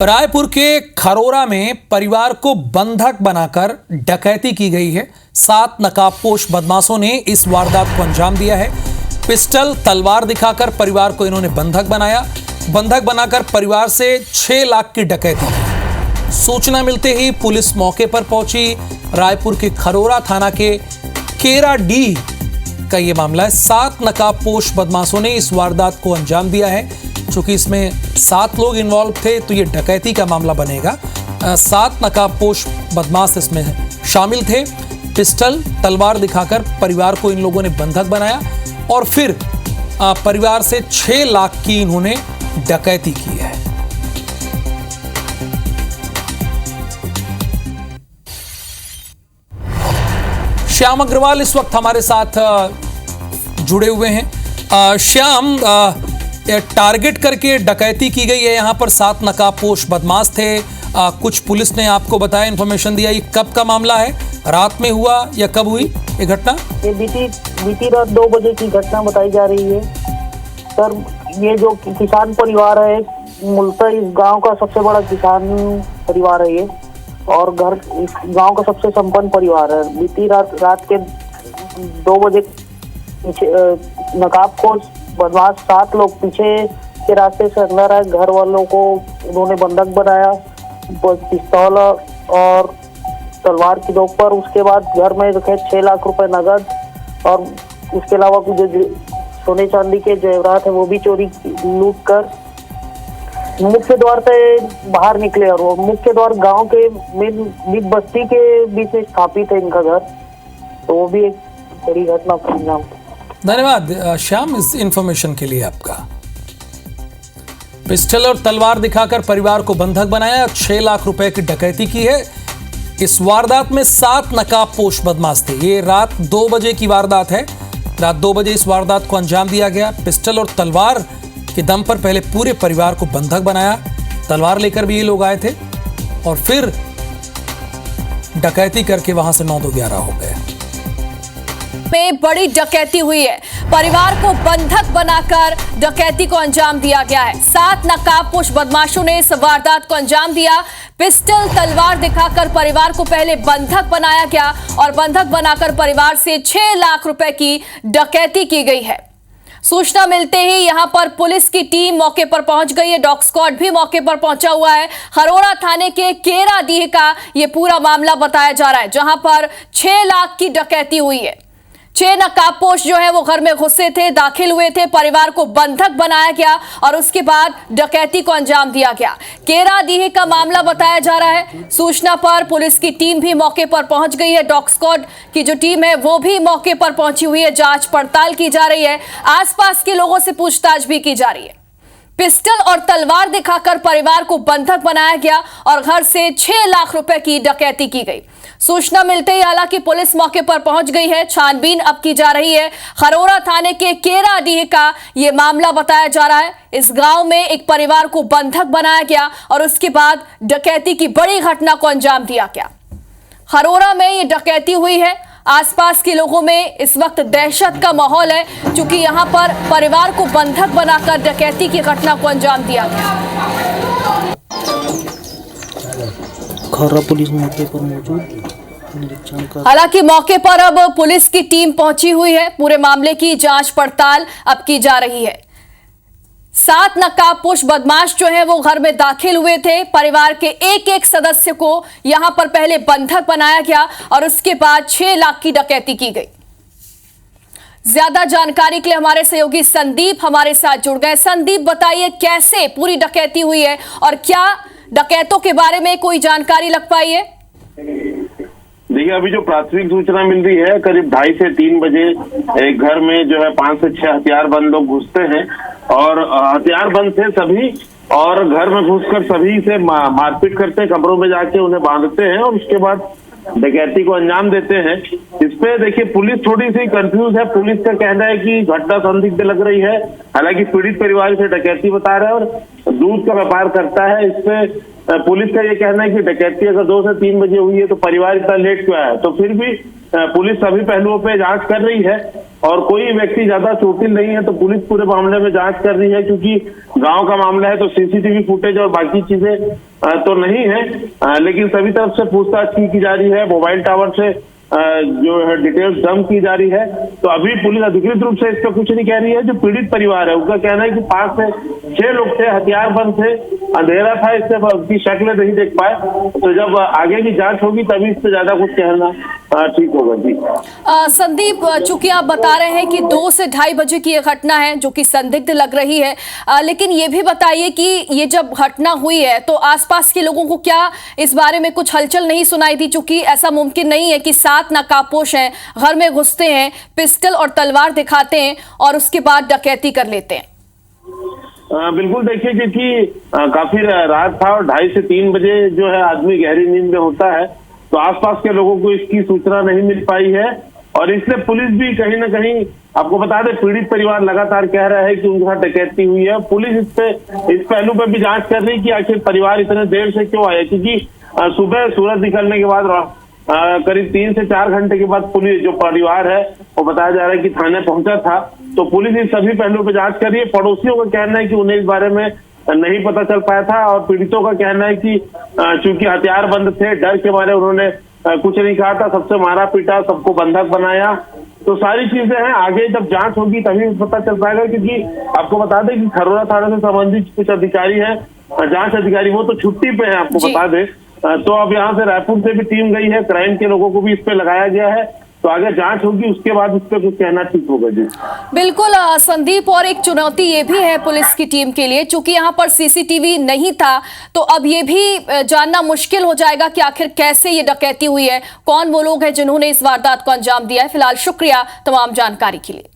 रायपुर के खरोरा में परिवार को बंधक बनाकर डकैती की गई है। 7 नकाबपोश बदमाशों ने इस वारदात को अंजाम दिया है। पिस्टल तलवार दिखाकर परिवार को इन्होंने बंधक बनाया। बंधक बनाकर परिवार से 6 लाख की डकैती की। सूचना मिलते ही पुलिस मौके पर पहुंची। रायपुर के खरोरा थाना के केराडीह का यह मामला है। 7 नकाबपोश बदमाशों ने इस वारदात को अंजाम दिया है। चूंकि इसमें 7 लोग इन्वॉल्व थे तो ये डकैती का मामला बनेगा। 7 नकाबपोश बदमाश इसमें शामिल थे। पिस्टल तलवार दिखाकर परिवार को इन लोगों ने बंधक बनाया और फिर परिवार से 6 लाख की इन्होंने डकैती की है। श्याम अग्रवाल इस वक्त हमारे साथ जुड़े हुए हैं। श्याम, टारगेट करके डकैती की गई है। यहाँ पर 7 नकाबपोश बदमाश थे। कुछ पुलिस ने आपको बताया, इन्फॉर्मेशन दिया। ये कब का मामला है? रात में हुआ या कब हुई ये घटना? ये बीती रात 2 बजे की घटना बताई जा रही है। सर, ये जो किसान परिवार है, मूलतः इस गांव का सबसे बड़ा किसान परिवार है ये, और इस गांव का सबसे संपन्न परिवार है। बीती रात के 2 बजे नकाबपोश बदमाश 7 लोग पीछे के रास्ते से अंदर आए। घर वालों को उन्होंने बंधक बनाया, पिस्तौल और तलवार की नोक पर। उसके बाद घर में रखे 6 लाख रुपए नगद और उसके अलावा कुछ सोने चांदी के जेवरात है वो भी चोरी लूट कर मुख्य द्वार से बाहर निकले। और वो मुख्य द्वार गांव के मिड बस्ती के बीच में स्थापित है इनका घर, तो वो भी एक बड़ी घटना परिणाम। धन्यवाद श्याम इस इंफॉर्मेशन के लिए आपका। पिस्टल और तलवार दिखाकर परिवार को बंधक बनाया, 6 लाख रुपए की डकैती की है। इस वारदात में 7 नकाबपोश बदमाश थे। ये रात 2 बजे की वारदात है। रात 2 बजे इस वारदात को अंजाम दिया गया। पिस्टल और तलवार के दम पर पहले पूरे परिवार को बंधक बनाया। तलवार लेकर भी ये लोग आए थे और फिर डकैती करके वहां से 9-11 हो गए। में बड़ी डकैती हुई है। परिवार को बंधक बनाकर डकैती को अंजाम दिया गया है। 7 नकाबपोश बदमाशों ने इस वारदात को अंजाम दिया। पिस्टल तलवार दिखाकर परिवार को पहले बंधक बनाया गया और बंधक बनाकर परिवार से 6 लाख रुपए की डकैती की गई है। सूचना मिलते ही यहां पर पुलिस की टीम मौके पर पहुंच गई है। डॉग स्क्वाड भी मौके पर पहुंचा हुआ है। खरोरा थाने के केराडीह का यह पूरा मामला बताया जा रहा है, जहां पर 6 लाख की डकैती हुई है। 6 नकाबपोश जो है वो घर में घुसे थे, दाखिल हुए थे। परिवार को बंधक बनाया गया और उसके बाद डकैती को अंजाम दिया गया। केराडीह का मामला बताया जा रहा है। सूचना पर पुलिस की टीम भी मौके पर पहुंच गई है। डॉग स्क्वाड की जो टीम है वो भी मौके पर पहुंची हुई है। जांच पड़ताल की जा रही है। आसपास के लोगों से पूछताछ भी की जा रही है। पिस्टल और तलवार दिखाकर परिवार को बंधक बनाया गया और घर से 6 लाख रुपए की डकैती की गई। सूचना मिलते ही हालांकि पुलिस मौके पर पहुंच गई है। छानबीन अब की जा रही है। खरोरा थाने के केराडीह का यह मामला बताया जा रहा है। इस गांव में एक परिवार को बंधक बनाया गया और उसके बाद डकैती की बड़ी घटना को अंजाम दिया गया। खरोरा में यह डकैती हुई है। आसपास के लोगों में इस वक्त दहशत का माहौल है, क्योंकि यहां पर परिवार को बंधक बनाकर डकैती की घटना को अंजाम दिया गया। खरोरा पुलिस मौके पर मौजूद। हालांकि मौके पर अब पुलिस की टीम पहुंची हुई है। पूरे मामले की जांच पड़ताल अब की जा रही है। 7 नकाबपोश बदमाश जो है वो घर में दाखिल हुए थे। परिवार के एक सदस्य को यहां पर पहले बंधक बनाया गया और उसके बाद 6 लाख की डकैती की गई। ज्यादा जानकारी के लिए हमारे सहयोगी संदीप हमारे साथ जुड़ गए। संदीप, बताइए कैसे पूरी डकैती हुई है और क्या डकैतों के बारे में कोई जानकारी लग पाई है? देखिए, अभी जो प्राथमिक सूचना मिल रही है, करीब 2:30 से 3 बजे एक घर में जो है 5 से 6 हथियारबंद लोग घुसते हैं और हथियारबंद थे सभी, और घर में घुसकर सभी से मारपीट करते हैं, कमरों में जाके उन्हें बांधते हैं और उसके बाद डकैती को अंजाम देते हैं। इस पे देखिए पुलिस थोड़ी सी कंफ्यूज है। पुलिस का कहना है कि घटना संदिग्ध लग रही है। हालांकि पीड़ित परिवार से डकैती बता रहा है और दूध का व्यापार करता है। इस पे पुलिस का ये कहना है कि डकैती अगर 2 से 3 बजे हुई है तो परिवार इतना लेट क्यों आया। तो फिर भी पुलिस सभी पहलुओं पे जांच कर रही है और कोई व्यक्ति ज्यादा चोटिल नहीं है तो पुलिस पूरे मामले में जांच कर रही है, क्योंकि गांव का मामला है तो सीसीटीवी फुटेज और बाकी चीजें तो नहीं है, लेकिन सभी तरफ से पूछताछ की जा रही है। मोबाइल टावर से जो है डिटेल्स डंप की जा रही है। तो अभी पुलिस अधिकृत रूप से इस पर कुछ नहीं कह रही है। जो पीड़ित परिवार है उसका कहना है कि 5 से 6 लोग थे, हथियारबंद थे, अंधेरा था, इससे उसकी शक्लें नहीं देख पाए। तो जब आगे की जांच होगी तभी इससे ज्यादा कुछ कहना ठीक होगा। जी संदीप, चूंकि आप बता रहे हैं कि 2 से 2:30 बजे की यह घटना है जो कि संदिग्ध लग रही है, लेकिन ये भी बताइए कि ये जब घटना हुई है तो आसपास के लोगों को क्या इस बारे में कुछ हलचल नहीं सुनाई दी? चूंकि ऐसा मुमकिन नहीं है कि 7 नकाबपोश हैं, घर में घुसते हैं, पिस्टल और तलवार दिखाते हैं और उसके बाद डकैती कर लेते हैं। बिल्कुल, देखिए क्योंकि काफी रात था और 2:30 से 3 बजे जो है आदमी गहरी नींद में होता है, तो आसपास के लोगों को इसकी सूचना नहीं मिल पाई है और इसलिए पुलिस भी कहीं ना कहीं, आपको बता दें, पीड़ित परिवार लगातार कह रहा है कि उनके साथ डकैती हुई है। पुलिस इस पहलू पर भी जांच कर रही है कि आखिर परिवार इतने देर से क्यों आया, क्योंकि सुबह सूरज निकलने के बाद करीब 3 से 4 घंटे के बाद पुलिस, जो परिवार है वो बताया जा रहा है कि थाने पहुंचा था। तो पुलिस इन सभी पहलुओं पर जांच कर रही है। पड़ोसियों का कहना है कि उन्हें इस बारे में नहीं पता चल पाया था और पीड़ितों का कहना है कि चूंकि हथियारबंद थे, डर के मारे उन्होंने कुछ नहीं कहा था, सबसे मारा पीटा, सबको बंधक बनाया। तो सारी चीजें हैं, आगे जब जांच होगी तभी पता चल पाएगा, क्योंकि आपको बता दें कि खरोरा थाना से संबंधित कुछ अधिकारी हैं, जांच अधिकारी, वो तो छुट्टी पे हैं, आपको बता दें। तो अब यहाँ से रायपुर से भी टीम गई है, क्राइम के लोगों को भी इस पे लगाया गया है। तो आगे जांच होगी, उसके बाद इस पे कुछ कहना ठीक होगा। जी बिल्कुल संदीप, और एक चुनौती ये भी है पुलिस की टीम के लिए, चूंकि यहाँ पर सीसीटीवी नहीं था तो अब ये भी जानना मुश्किल हो जाएगा कि आखिर कैसे ये डकैती हुई है, कौन वो लोग हैं जिन्होंने इस वारदात को अंजाम दिया है। फिलहाल शुक्रिया तमाम जानकारी के लिए।